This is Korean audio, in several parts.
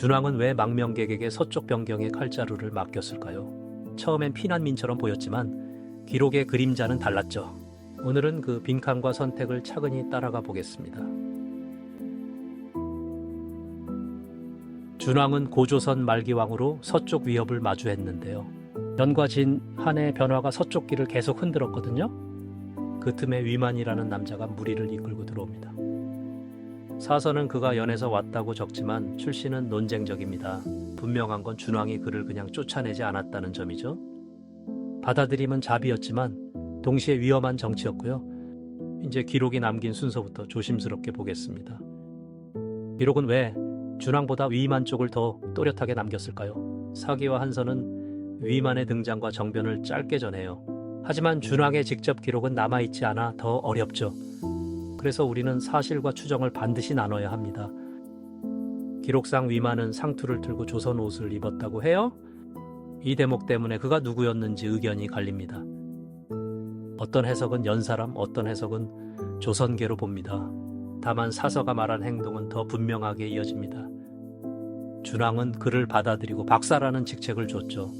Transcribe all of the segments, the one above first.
준왕은 왜 망명객에게 서쪽 변경의 칼자루를 맡겼을까요? 처음엔 피난민처럼 보였지만 기록의 그림자는 달랐죠. 오늘은 그 빈칸과 선택을 차근히 따라가 보겠습니다. 준왕은 고조선 말기 왕으로 서쪽 위협을 마주했는데요. 연과 진 한의 변화가 서쪽 길을 계속 흔들었거든요. 그 틈에 위만이라는 남자가 무리를 이끌고 들어옵니다. 사서는 그가 연에서 왔다고 적지만 출신은 논쟁적입니다. 분명한 건 준왕이 그를 그냥 쫓아내지 않았다는 점이죠. 받아들임은 자비였지만 동시에 위험한 정치였고요. 이제 기록이 남긴 순서부터 조심스럽게 보겠습니다. 기록은 왜 준왕보다 위만 쪽을 더 또렷하게 남겼을까요? 사기와 한서는 위만의 등장과 정변을 짧게 전해요. 하지만 준왕의 직접 기록은 남아있지 않아 더 어렵죠. 그래서 우리는 사실과 추정을 반드시 나눠야 합니다. 기록상 위만은 상투를 틀고 조선 옷을 입었다고 해요. 이 대목 때문에 그가 누구였는지 의견이 갈립니다. 어떤 해석은 연사람, 어떤 해석은 조선계로 봅니다. 다만 사서가 말한 행동은 더 분명하게 이어집니다. 준왕은 그를 받아들이고 박사라는 직책을 줬죠.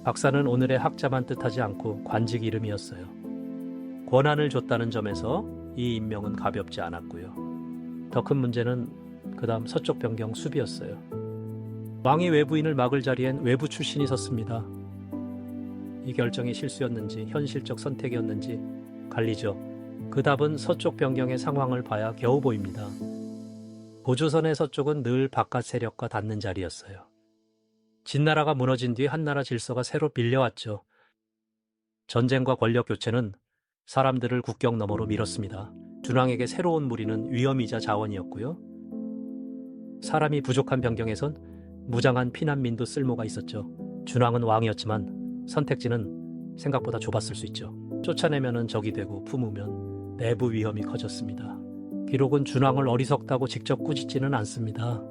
박사는 오늘의 학자만 뜻하지 않고 관직 이름이었어요. 권한을 줬다는 점에서 이 임명은 가볍지 않았고요. 더 큰 문제는 그 다음 서쪽 변경 수비였어요. 왕이 외부인을 막을 자리엔 외부 출신이 섰습니다. 이 결정이 실수였는지 현실적 선택이었는지 갈리죠. 그 답은 서쪽 변경의 상황을 봐야 겨우 보입니다. 고조선의 서쪽은 늘 바깥 세력과 닿는 자리였어요. 진나라가 무너진 뒤 한나라 질서가 새로 밀려왔죠. 전쟁과 권력 교체는 사람들을 국경 너머로 밀었습니다. 준왕에게 새로운 무리는 위험이자 자원이었고요. 사람이 부족한 변경에선 무장한 피난민도 쓸모가 있었죠. 준왕은 왕이었지만 선택지는 생각보다 좁았을 수 있죠. 쫓아내면은 적이 되고 품으면 내부 위험이 커졌습니다. 기록은 준왕을 어리석다고 직접 꾸짖지는 않습니다.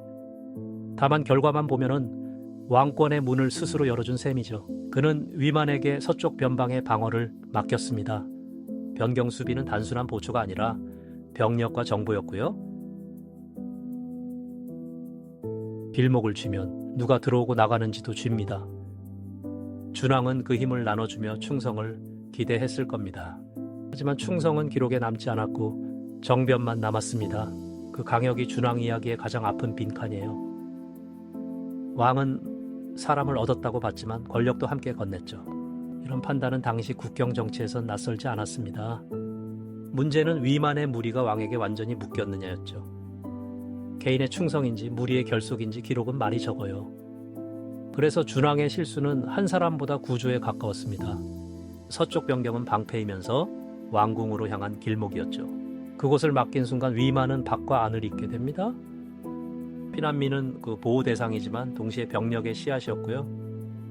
다만 결과만 보면은 왕권의 문을 스스로 열어준 셈이죠. 그는 위만에게 서쪽 변방의 방어를 맡겼습니다. 변경 수비는 단순한 보초가 아니라 병력과 정보였고요. 길목을 쥐면 누가 들어오고 나가는지도 쥡니다. 준왕은 그 힘을 나눠주며 충성을 기대했을 겁니다. 하지만 충성은 기록에 남지 않았고 정변만 남았습니다. 그 강역이 준왕 이야기의 가장 아픈 빈칸이에요. 왕은 사람을 얻었다고 봤지만 권력도 함께 건넸죠. 이런 판단은 당시 국경 정치에선 낯설지 않았습니다. 문제는 위만의 무리가 왕에게 완전히 묶였느냐였죠. 개인의 충성인지 무리의 결속인지 기록은 말이 적어요. 그래서 준왕의 실수는 한 사람보다 구조에 가까웠습니다. 서쪽 변경은 방패이면서 왕궁으로 향한 길목이었죠. 그곳을 맡긴 순간 위만은 밖과 안을 잇게 됩니다. 피난민은 그 보호 대상이지만 동시에 병력의 씨앗이었고요.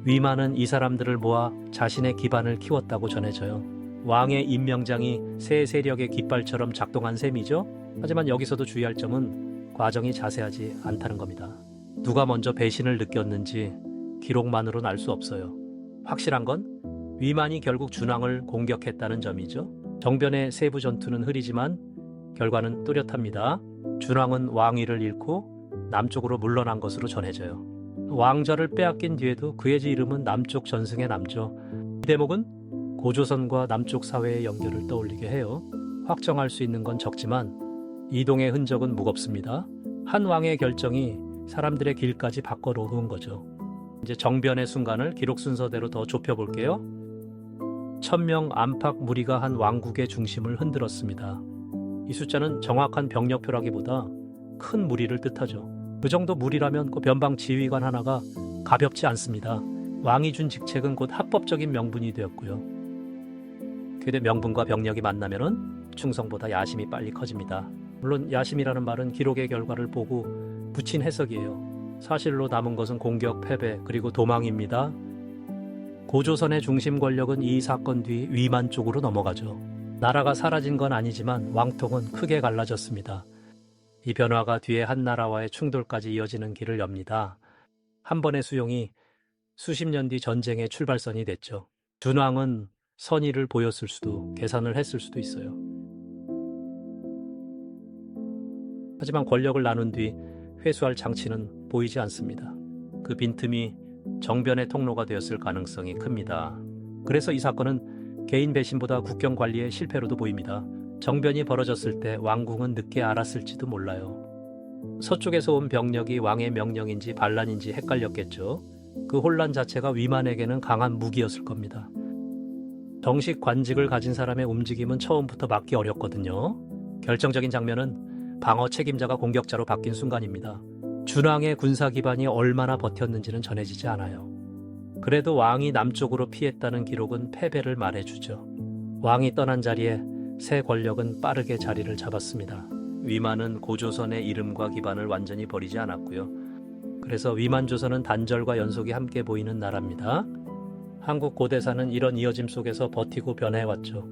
위만은 이 사람들을 모아 자신의 기반을 키웠다고 전해져요. 왕의 임명장이 새 세력의 깃발처럼 작동한 셈이죠. 하지만 여기서도 주의할 점은 과정이 자세하지 않다는 겁니다. 누가 먼저 배신을 느꼈는지 기록만으로는 알 수 없어요. 확실한 건 위만이 결국 준왕을 공격했다는 점이죠. 정변의 세부 전투는 흐리지만 결과는 뚜렷합니다. 준왕은 왕위를 잃고 남쪽으로 물러난 것으로 전해져요. 왕좌를 빼앗긴 뒤에도 그의 이름은 남쪽 전승에 남죠. 이 대목은 고조선과 남쪽 사회의 연결을 떠올리게 해요. 확정할 수 있는 건 적지만 이동의 흔적은 무겁습니다. 한 왕의 결정이 사람들의 길까지 바꿔놓은 거죠. 이제 정변의 순간을 기록 순서대로 더 좁혀볼게요. 1000명 안팎 무리가 한 왕국의 중심을 흔들었습니다. 이 숫자는 정확한 병력표라기보다 큰 무리를 뜻하죠. 그 정도 무리라면 그 변방 지휘관 하나가 가볍지 않습니다. 왕이 준 직책은 곧 합법적인 명분이 되었고요. 그때 명분과 병력이 만나면은 충성보다 야심이 빨리 커집니다. 물론 야심이라는 말은 기록의 결과를 보고 붙인 해석이에요. 사실로 남은 것은 공격, 패배, 그리고 도망입니다. 고조선의 중심 권력은 이 사건 뒤 위만 쪽으로 넘어가죠. 나라가 사라진 건 아니지만 왕통은 크게 갈라졌습니다. 이 변화가 뒤에 한나라와의 충돌까지 이어지는 길을 엽니다. 한 번의 수용이 수십 년 뒤 전쟁의 출발선이 됐죠. 준왕은 선의를 보였을 수도 계산을 했을 수도 있어요. 하지만 권력을 나눈 뒤 회수할 장치는 보이지 않습니다. 그 빈틈이 정변의 통로가 되었을 가능성이 큽니다. 그래서 이 사건은 개인 배신보다 국경 관리의 실패로도 보입니다. 정변이 벌어졌을 때 왕궁은 늦게 알았을지도 몰라요. 서쪽에서 온 병력이 왕의 명령인지 반란인지 헷갈렸겠죠. 그 혼란 자체가 위만에게는 강한 무기였을 겁니다. 정식 관직을 가진 사람의 움직임은 처음부터 막기 어렵거든요. 결정적인 장면은 방어 책임자가 공격자로 바뀐 순간입니다. 준왕의 군사 기반이 얼마나 버텼는지는 전해지지 않아요. 그래도 왕이 남쪽으로 피했다는 기록은 패배를 말해주죠. 왕이 떠난 자리에 새 권력은 빠르게 자리를 잡았습니다. 위만은 고조선의 이름과 기반을 완전히 버리지 않았고요. 그래서 위만조선은 단절과 연속이 함께 보이는 나라입니다. 한국 고대사는 이런 이어짐 속에서 버티고 변해왔죠.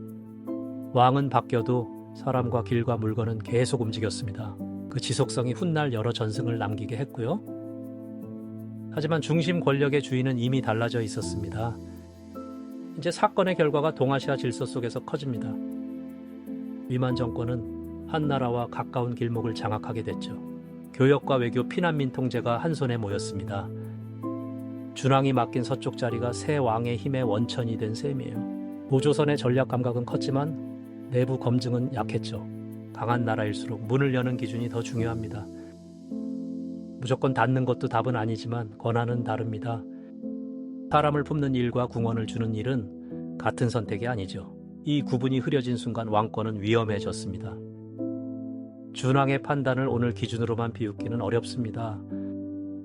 왕은 바뀌어도 사람과 길과 물건은 계속 움직였습니다. 그 지속성이 훗날 여러 전승을 남기게 했고요. 하지만 중심 권력의 주인은 이미 달라져 있었습니다. 이제 사건의 결과가 동아시아 질서 속에서 커집니다. 위만 정권은 한 나라와 가까운 길목을 장악하게 됐죠. 교역과 외교, 피난민 통제가 한 손에 모였습니다. 준왕이 맡긴 서쪽 자리가 새 왕의 힘의 원천이 된 셈이에요. 고조선의 전략 감각은 컸지만 내부 검증은 약했죠. 강한 나라일수록 문을 여는 기준이 더 중요합니다. 무조건 닫는 것도 답은 아니지만 권한은 다릅니다. 사람을 품는 일과 궁원을 주는 일은 같은 선택이 아니죠. 이 구분이 흐려진 순간 왕권은 위험해졌습니다. 준왕의 판단을 오늘 기준으로만 비웃기는 어렵습니다.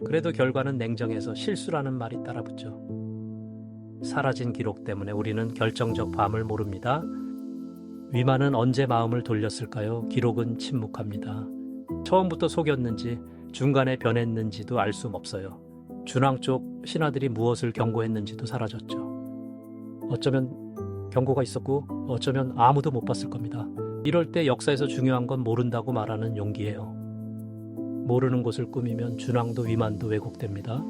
그래도 결과는 냉정해서 실수라는 말이 따라붙죠. 사라진 기록 때문에 우리는 결정적 밤을 모릅니다. 위만은 언제 마음을 돌렸을까요? 기록은 침묵합니다. 처음부터 속였는지 중간에 변했는지도 알 수 없어요. 준왕 쪽 신하들이 무엇을 경고했는지도 사라졌죠. 어쩌면 경고가 있었고 어쩌면 아무도 못 봤을 겁니다. 이럴 때 역사에서 중요한 건 모른다고 말하는 용기예요. 모르는 곳을 꾸미면 준왕도 위만도 왜곡됩니다.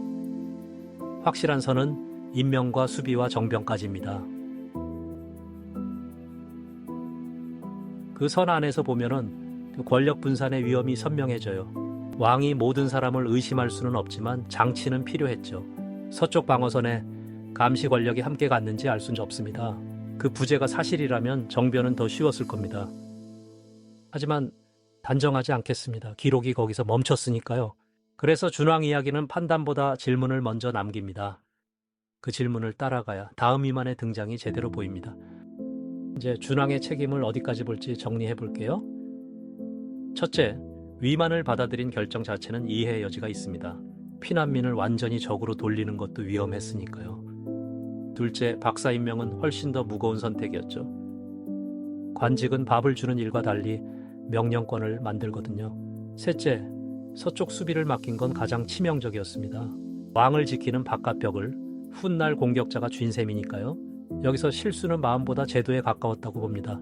확실한 선은 인명과 수비와 정병까지입니다. 그 선 안에서 보면은 권력 분산의 위험이 선명해져요. 왕이 모든 사람을 의심할 수는 없지만 장치는 필요했죠. 서쪽 방어선에 감시 권력이 함께 갔는지 알 수는 없습니다. 그 부재가 사실이라면 정변은 더 쉬웠을 겁니다. 하지만 단정하지 않겠습니다. 기록이 거기서 멈췄으니까요. 그래서 준왕 이야기는 판단보다 질문을 먼저 남깁니다. 그 질문을 따라가야 다음 위만의 등장이 제대로 보입니다. 이제 준왕의 책임을 어디까지 볼지 정리해 볼게요. 첫째, 위만을 받아들인 결정 자체는 이해의 여지가 있습니다. 피난민을 완전히 적으로 돌리는 것도 위험했으니까요. 둘째, 박사 임명은 훨씬 더 무거운 선택이었죠. 관직은 밥을 주는 일과 달리 명령권을 만들거든요. 셋째, 서쪽 수비를 맡긴 건 가장 치명적이었습니다. 왕을 지키는 바깥벽을 훗날 공격자가 쥔 셈이니까요. 여기서 실수는 마음보다 제도에 가까웠다고 봅니다.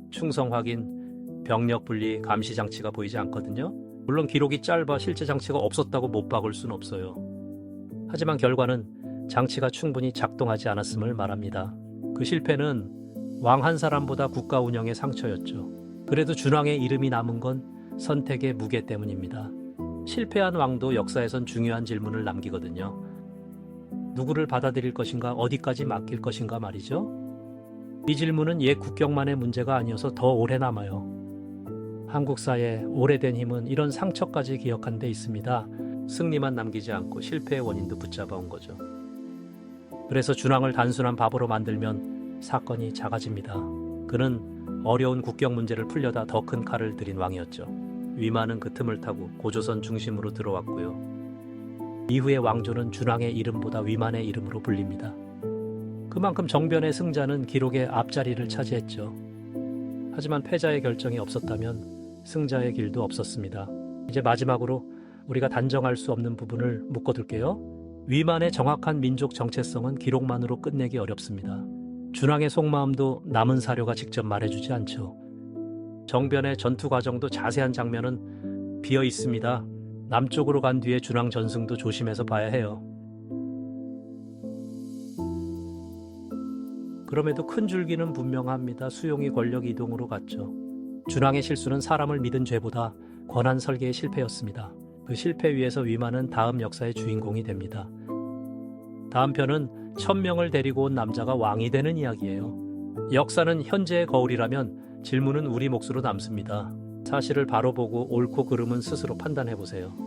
충성 확인, 병력 분리, 감시 장치가 보이지 않거든요. 물론 기록이 짧아 실제 장치가 없었다고 못 박을 수는 없어요. 하지만 결과는 장치가 충분히 작동하지 않았음을 말합니다. 그 실패는 왕 한 사람보다 국가 운영의 상처였죠. 그래도 준왕의 이름이 남은 건 선택의 무게 때문입니다. 실패한 왕도 역사에선 중요한 질문을 남기거든요. 누구를 받아들일 것인가, 어디까지 맡길 것인가 말이죠. 이 질문은 옛 국경만의 문제가 아니어서 더 오래 남아요. 한국사의 오래된 힘은 이런 상처까지 기억한 데 있습니다. 승리만 남기지 않고 실패의 원인도 붙잡아온 거죠. 그래서 준왕을 단순한 바보로 만들면 사건이 작아집니다. 그는 어려운 국경 문제를 풀려다 더 큰 칼을 들인 왕이었죠. 위만은 그 틈을 타고 고조선 중심으로 들어왔고요. 이후의 왕조는 준왕의 이름보다 위만의 이름으로 불립니다. 그만큼 정변의 승자는 기록의 앞자리를 차지했죠. 하지만 패자의 결정이 없었다면 승자의 길도 없었습니다. 이제 마지막으로 우리가 단정할 수 없는 부분을 묶어둘게요. 위만의 정확한 민족 정체성은 기록만으로 끝내기 어렵습니다. 준왕의 속마음도 남은 사료가 직접 말해주지 않죠. 정변의 전투 과정도 자세한 장면은 비어 있습니다. 남쪽으로 간 뒤에 준왕 전승도 조심해서 봐야 해요. 그럼에도 큰 줄기는 분명합니다. 수용이 권력 이동으로 갔죠. 준왕의 실수는 사람을 믿은 죄보다 권한 설계의 실패였습니다. 그 실패 위에서 위만은 다음 역사의 주인공이 됩니다. 다음 편은 1000명을 데리고 온 남자가 왕이 되는 이야기예요. 역사는 현재의 거울이라면 질문은 우리 몫으로 남습니다. 사실을 바로 보고 옳고 그름은 스스로 판단해 보세요.